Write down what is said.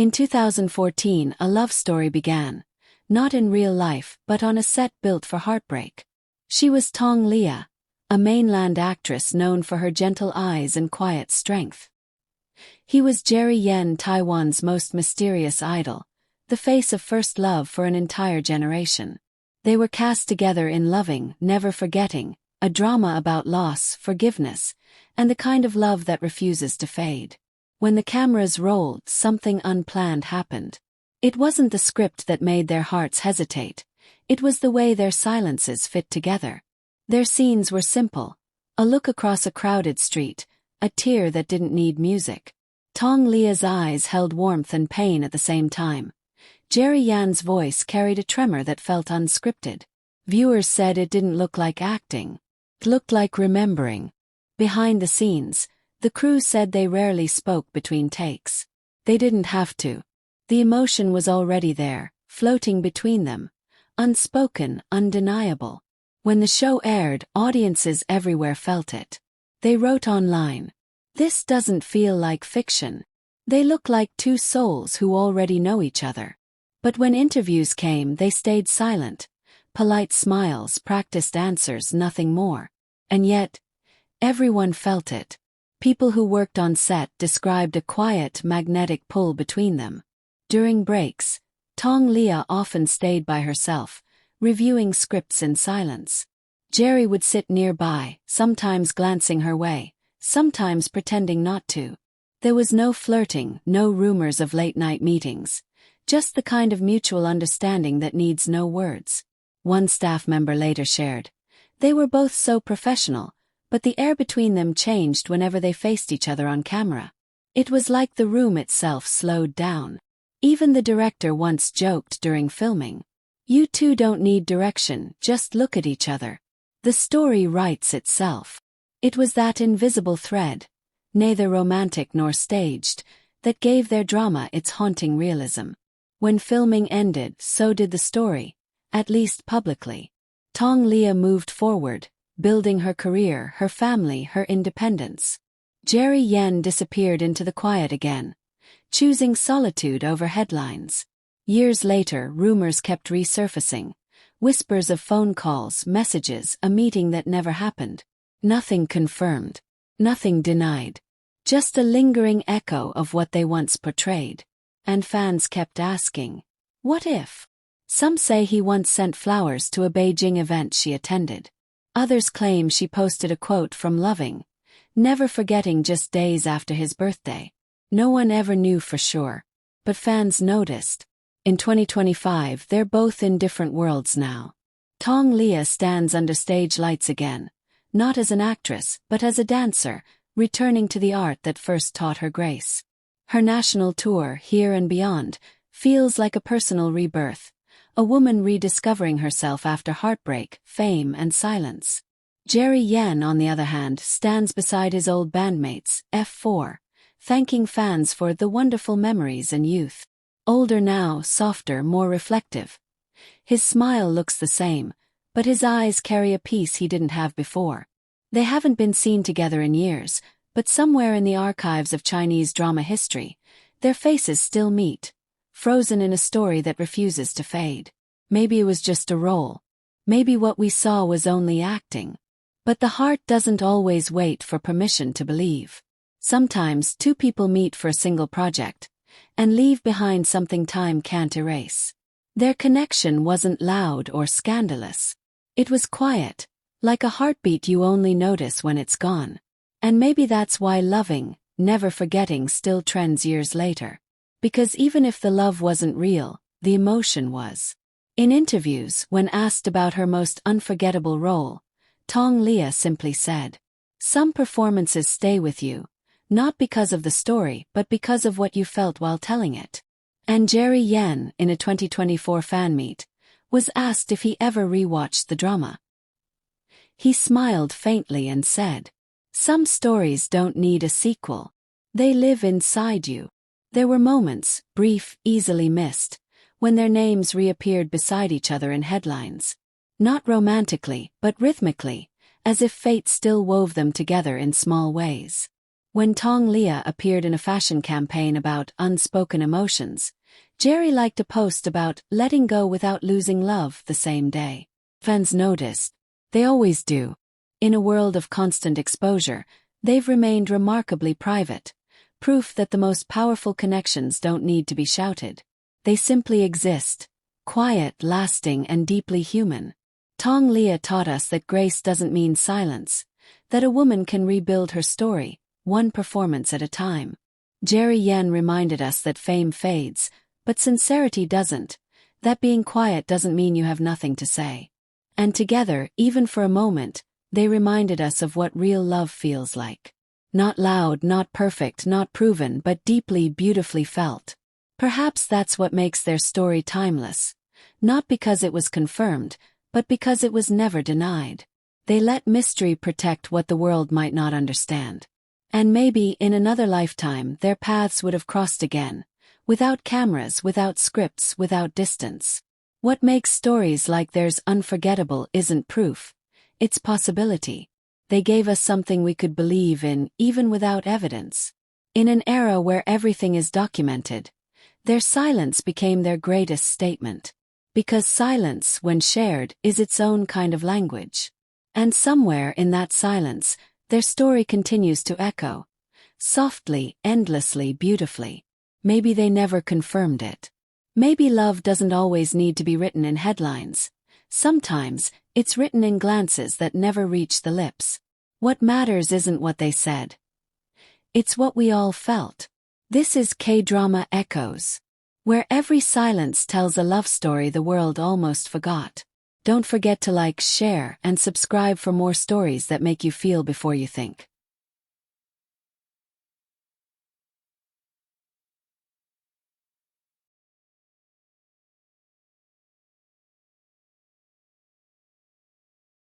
In 2014, a love story began, not in real life but on a set built for heartbreak. She was Tong Liya, a mainland actress known for her gentle eyes and quiet strength. He was Jerry Yen, Taiwan's most mysterious idol, the face of first love for an entire generation. They were cast together in Loving, Never Forgetting, a drama about loss, forgiveness, and the kind of love that refuses to fade. When the cameras rolled, something unplanned happened. It wasn't the script that made their hearts hesitate, it was the way their silences fit together. Their scenes were simple: a look across a crowded street, a tear that didn't need music. Tong Liya's eyes held warmth and pain at the same time. Jerry Yan's voice carried a tremor that felt unscripted. Viewers said it didn't look like acting. It looked like remembering. Behind the scenes, the crew said they rarely spoke between takes. They didn't have to. The emotion was already there, floating between them. Unspoken, undeniable. When the show aired, audiences everywhere felt it. They wrote online, "This doesn't feel like fiction. They look like two souls who already know each other." But when interviews came, they stayed silent. Polite smiles, practiced answers, nothing more. And yet, everyone felt it. People who worked on set described a quiet, magnetic pull between them. During breaks, Tong Liya often stayed by herself, reviewing scripts in silence. Jerry would sit nearby, sometimes glancing her way, sometimes pretending not to. There was no flirting, no rumors of late-night meetings. Just the kind of mutual understanding that needs no words. One staff member later shared, "They were both so professional, but the air between them changed whenever they faced each other on camera. It was like the room itself slowed down." Even the director once joked during filming, "You two don't need direction, just look at each other. The story writes itself." It was that invisible thread, neither romantic nor staged, that gave their drama its haunting realism. When filming ended, so did the story, at least publicly. Tong Liya moved forward, building her career, her family, her independence. Jerry Yen disappeared into the quiet again, choosing solitude over headlines. Years later, rumors kept resurfacing. Whispers of phone calls, messages, a meeting that never happened. Nothing confirmed. Nothing denied. Just a lingering echo of what they once portrayed. And fans kept asking, what if? Some say he once sent flowers to a Beijing event she attended. Others claim she posted a quote from Loving, Never Forgetting just days after his birthday. No one ever knew for sure. But fans noticed. In 2025, they're both in different worlds now. Tong Liya stands under stage lights again, not as an actress, but as a dancer, returning to the art that first taught her grace. Her national tour, Here and Beyond, feels like a personal rebirth, a woman rediscovering herself after heartbreak, fame, and silence. Jerry Yen, on the other hand, stands beside his old bandmates, F4, thanking fans for the wonderful memories and youth. Older now, softer, more reflective. His smile looks the same, but his eyes carry a peace he didn't have before. They haven't been seen together in years, but somewhere in the archives of Chinese drama history, their faces still meet, frozen in a story that refuses to fade. Maybe it was just a role. Maybe what we saw was only acting. But the heart doesn't always wait for permission to believe. Sometimes two people meet for a single project, and leave behind something time can't erase. Their connection wasn't loud or scandalous. It was quiet, like a heartbeat you only notice when it's gone. And maybe that's why Loving, Never Forgetting still trends years later. Because even if the love wasn't real, the emotion was. In interviews, when asked about her most unforgettable role, Tong Liya simply said, "Some performances stay with you, not because of the story but because of what you felt while telling it." And Jerry Yen, in a 2024 fan meet, was asked if he ever rewatched the drama. He smiled faintly and said, "Some stories don't need a sequel. They live inside you." There were moments, brief, easily missed, when their names reappeared beside each other in headlines. Not romantically, but rhythmically, as if fate still wove them together in small ways. When Tong Liya appeared in a fashion campaign about unspoken emotions, Jerry liked a post about letting go without losing love the same day. Fans noticed. They always do. In a world of constant exposure, they've remained remarkably private, proof that the most powerful connections don't need to be shouted. They simply exist, quiet, lasting, and deeply human. Tong Liya taught us that grace doesn't mean silence, that a woman can rebuild her story, one performance at a time. Jerry Yen reminded us that fame fades, but sincerity doesn't, that being quiet doesn't mean you have nothing to say. And together, even for a moment, they reminded us of what real love feels like. Not loud, not perfect, not proven, but deeply, beautifully felt. Perhaps that's what makes their story timeless. Not because it was confirmed, but because it was never denied. They let mystery protect what the world might not understand. And maybe, in another lifetime, their paths would have crossed again. Without cameras, without scripts, without distance. What makes stories like theirs unforgettable isn't proof. It's possibility. They gave us something we could believe in, even without evidence. In an era where everything is documented, their silence became their greatest statement. Because silence, when shared, is its own kind of language. And somewhere in that silence, their story continues to echo. Softly, endlessly, beautifully. Maybe they never confirmed it. Maybe love doesn't always need to be written in headlines. Sometimes, it's written in glances that never reach the lips. What matters isn't what they said. It's what we all felt. This is K-Drama Echoes, where every silence tells a love story the world almost forgot. Don't forget to like, share, and subscribe for more stories that make you feel before you think.